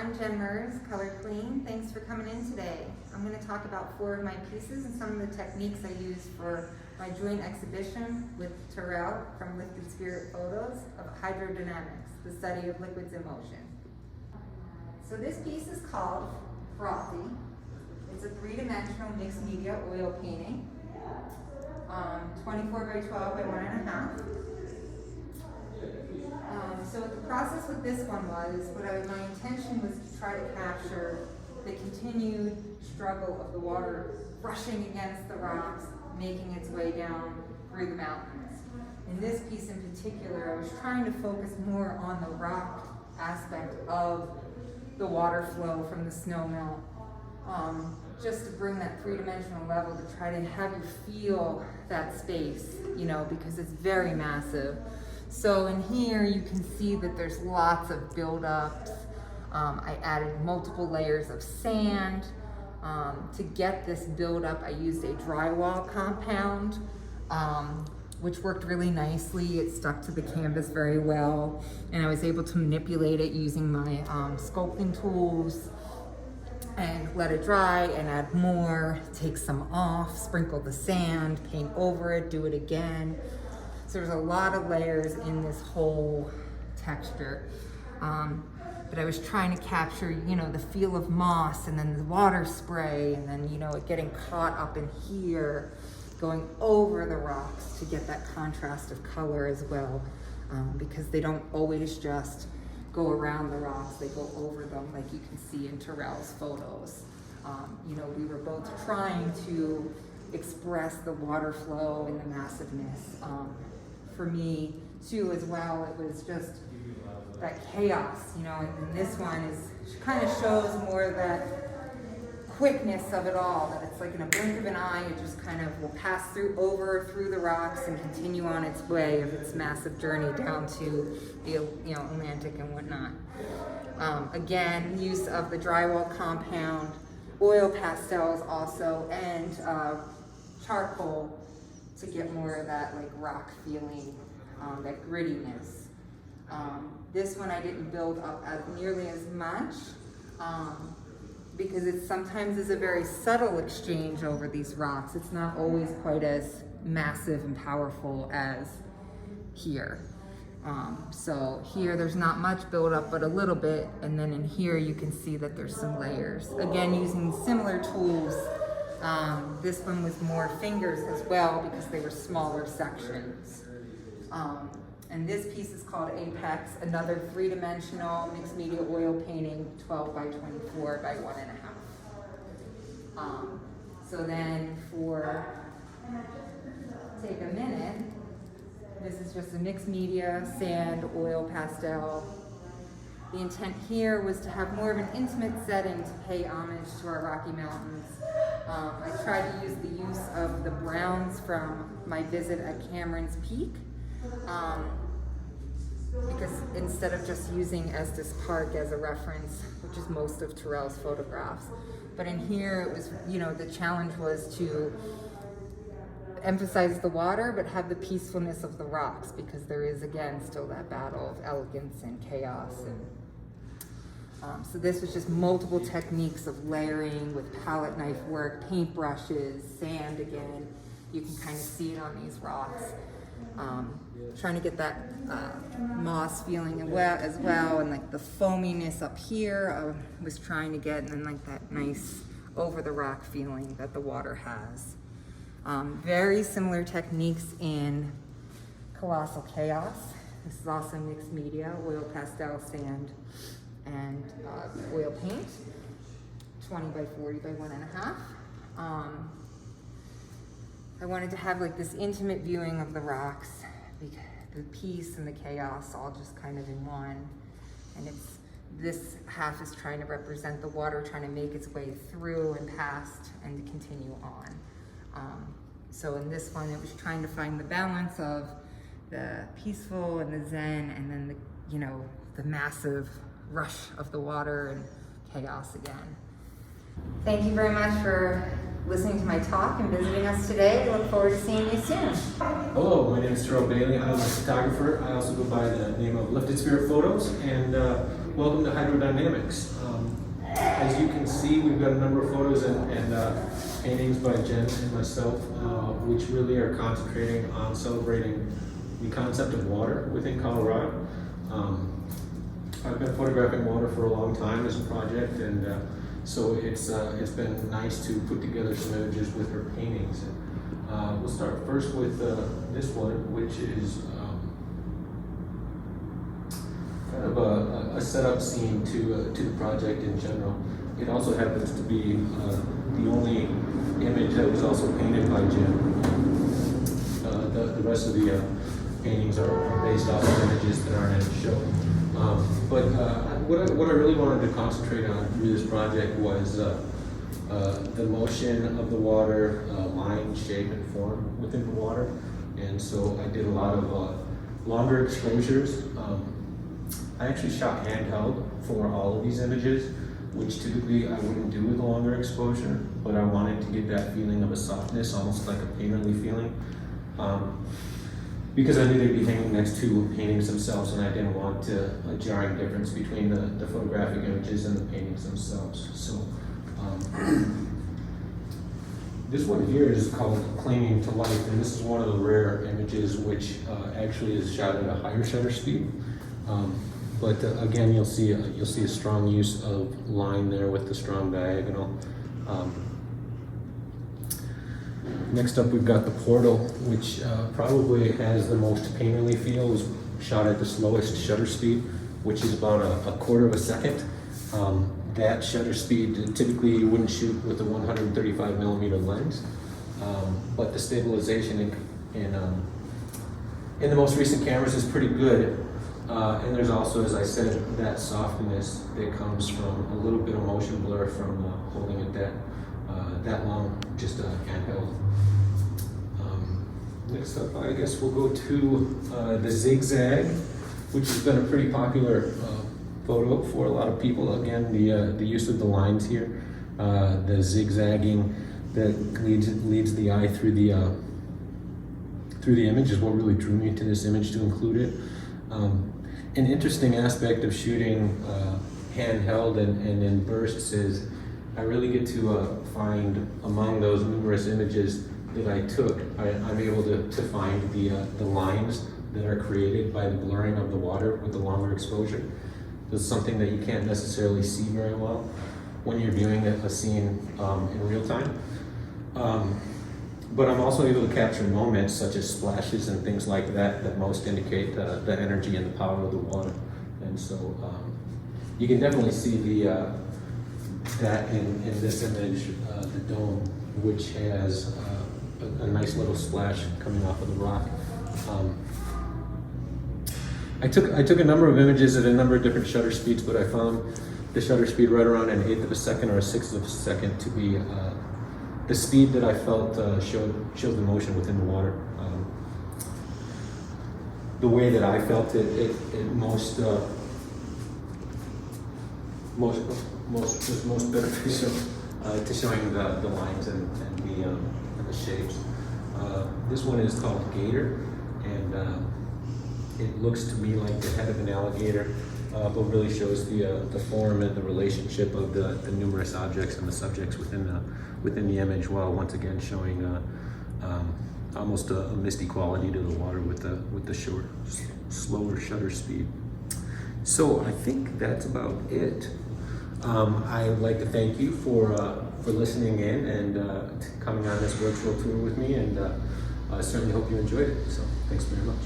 I'm Jenn Merz, Color Clean. Thanks for coming in today. I'm going to talk about 4 of my pieces and some of the techniques I use for my joint exhibition with Terrel from Liquid Spirit Photos of Hydrodynamics, the study of liquids in motion. So this piece is called Frothy. It's a 3-dimensional mixed media oil painting, 24 by 12 by 1.5. So what the process with this one was, my intention was to try to capture the continued struggle of the water brushing against the rocks, making its way down through the mountains. In this piece in particular, I was trying to focus more on the rock aspect of the water flow from the snow melt, just to bring that 3-dimensional level to try to have you feel that space, because it's very massive. So in here you can see that there's lots of buildups. I added multiple layers of sand. To get this buildup, I used a drywall compound, which worked really nicely. It stuck to the canvas very well, and I was able to manipulate it using my sculpting tools and let it dry and add more, take some off, sprinkle the sand, paint over it, do it again. So there's a lot of layers in this whole texture. But I was trying to capture, the feel of moss and then the water spray and then, it getting caught up in here, going over the rocks to get that contrast of color as well, because they don't always just go around the rocks, they go over them like you can see in Terrel's photos. We were both trying to express the water flow and the massiveness. For me too as well, it was just that chaos, and this one kind of shows more of that quickness of it all, that it's like in a blink of an eye, it just kind of will pass through the rocks and continue on its way of its massive journey down to the Atlantic and whatnot. Again, use of the drywall compound, oil pastels also, and charcoal to get more of that like rock feeling, that grittiness. This one I didn't build up nearly as much, because it sometimes is a very subtle exchange over these rocks. It's not always quite as massive and powerful as here. So here there's not much buildup, but a little bit, and then in here you can see that there's some layers. Again, using similar tools. This one was more fingers as well because they were smaller sections. And this piece is called Apex, another 3-dimensional mixed media oil painting, 12 by 24 by 1.5. So then take a minute, this is just a mixed media, sand, oil, pastel. The intent here was to have more of an intimate setting to pay homage to our Rocky Mountains. I tried to use the use of the browns from my visit at Cameron's Peak, because instead of just using Estes Park as a reference, which is most of Terrel's photographs, but in here it was, the challenge was to emphasize the water but have the peacefulness of the rocks, because there is again still that battle of elegance and chaos. And so this was just multiple techniques of layering with palette knife work, paint brushes, sand again. You can kind of see it on these rocks. Trying to get that moss feeling as well, and like the foaminess up here I was trying to get, and then like that nice over the rock feeling that the water has. Very similar techniques in Colossal Chaos. This is also mixed media, oil pastel, sand, and oil paint, 20 by 40 by 1.5. I wanted to have like this intimate viewing of the rocks, the peace and the chaos all just kind of in one. And this half is trying to represent the water trying to make its way through and past and to continue on. So in this one, it was trying to find the balance of the peaceful and the zen, and then the massive rush of the water and chaos again. Thank you very much for listening to my talk and visiting us today. I look forward to seeing you soon. Hello, my name is Terrel. I'm a photographer. I also go by the name of Lifted Spirit Photos, and Welcome to Hydrodynamics. As you can see, we've got a number of photos and paintings by Jenn and myself, which really are concentrating on celebrating the concept of water within Colorado. I've been photographing water for a long time as a project, and so it's been nice to put together some images with her paintings. We'll start first with this one, which is kind of a setup scene to the project in general. It also happens to be the only image that was also painted by Jenn. The rest of the paintings are based off of images that aren't in the show. But what I really wanted to concentrate on through this project was the motion of the water, line, shape, and form within the water. And so I did a lot of longer exposures. I actually shot handheld for all of these images, which typically I wouldn't do with a longer exposure, but I wanted to get that feeling of a softness, almost like a painterly feeling. Because I knew they'd be hanging next to paintings themselves, and I didn't want a jarring difference between the photographic images and the paintings themselves. So this one here is called Clinging to Life, and this is one of the rare images which actually is shot at a higher shutter speed. But again, you'll see a strong use of line there with the strong diagonal. Next up, we've got the portal, which probably has the most painterly feel. It was shot at the slowest shutter speed, which is about a quarter of a second. That shutter speed, typically you wouldn't shoot with a 135 millimeter lens, but the stabilization in the most recent cameras is pretty good. And there's also, as I said, that softness that comes from a little bit of motion blur from holding it that long, just handheld. Next up, I guess we'll go to the zigzag, which has been a pretty popular photo for a lot of people. Again, the use of the lines here, the zigzagging that leads the eye through the image is what really drew me to this image to include it. An interesting aspect of shooting handheld and in bursts is I really get to find among those numerous images that I took, I'm able to find the lines that are created by the blurring of the water with the longer exposure. It's something that you can't necessarily see very well when you're viewing a scene in real time. But I'm also able to capture moments such as splashes and things like that most indicate the energy and the power of the water. And so you can definitely see that in this image, the dome, which has a nice little splash coming off of the rock. I took a number of images at a number of different shutter speeds, but I found the shutter speed right around an 1/8 of a second or a 1/6 of a second to be the speed that I felt showed the motion within the water. The way that I felt it most beneficial to showing the lines and the shapes. This one is called Gator, and it looks to me like the head of an alligator, but really shows the form and the relationship of the numerous objects and the subjects within the image, while once again showing almost a misty quality to the water with the slower shutter speed. So I think that's about it. I would like to thank you for listening in and coming on this virtual tour with me, and I certainly hope you enjoyed it. So thanks very much.